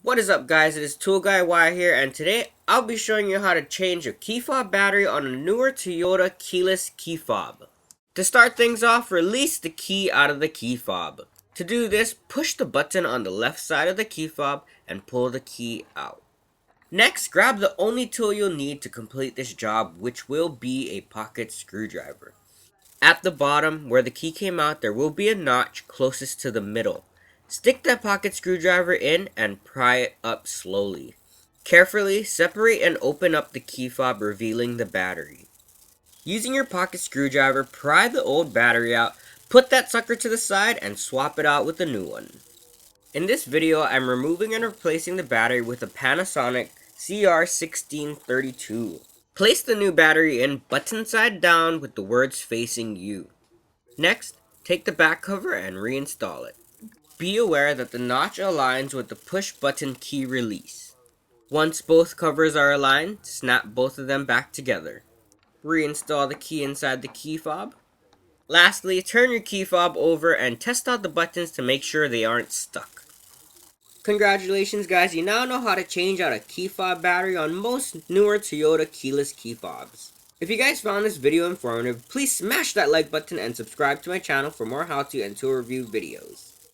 What is up, guys? It is Tool Guy Y here, and today I'll be showing you how to change a key fob battery on a newer Toyota keyless key fob. To start things off, release the key out of the key fob. To do this, push the button on the left side of the key fob and pull the key out. Next, grab the only tool you'll need to complete this job, which will be a pocket screwdriver. At the bottom, where the key came out, there will be a notch closest to the middle. Stick that pocket screwdriver in and pry it up slowly. Carefully separate and open up the key fob, revealing the battery. Using your pocket screwdriver, pry the old battery out, put that sucker to the side, and swap it out with a new one. In this video, I'm removing and replacing the battery with a Panasonic CR1632. Place the new battery in button side down with the words facing you. Next, take the back cover and reinstall it. Be aware that the notch aligns with the push button key release. Once both covers are aligned, snap both of them back together. Reinstall the key inside the key fob. Lastly, turn your key fob over and test out the buttons to make sure they aren't stuck. Congratulations, guys, you now know how to change out a key fob battery on most newer Toyota keyless key fobs. If you guys found this video informative, please smash that like button and subscribe to my channel for more how-to and tool review videos.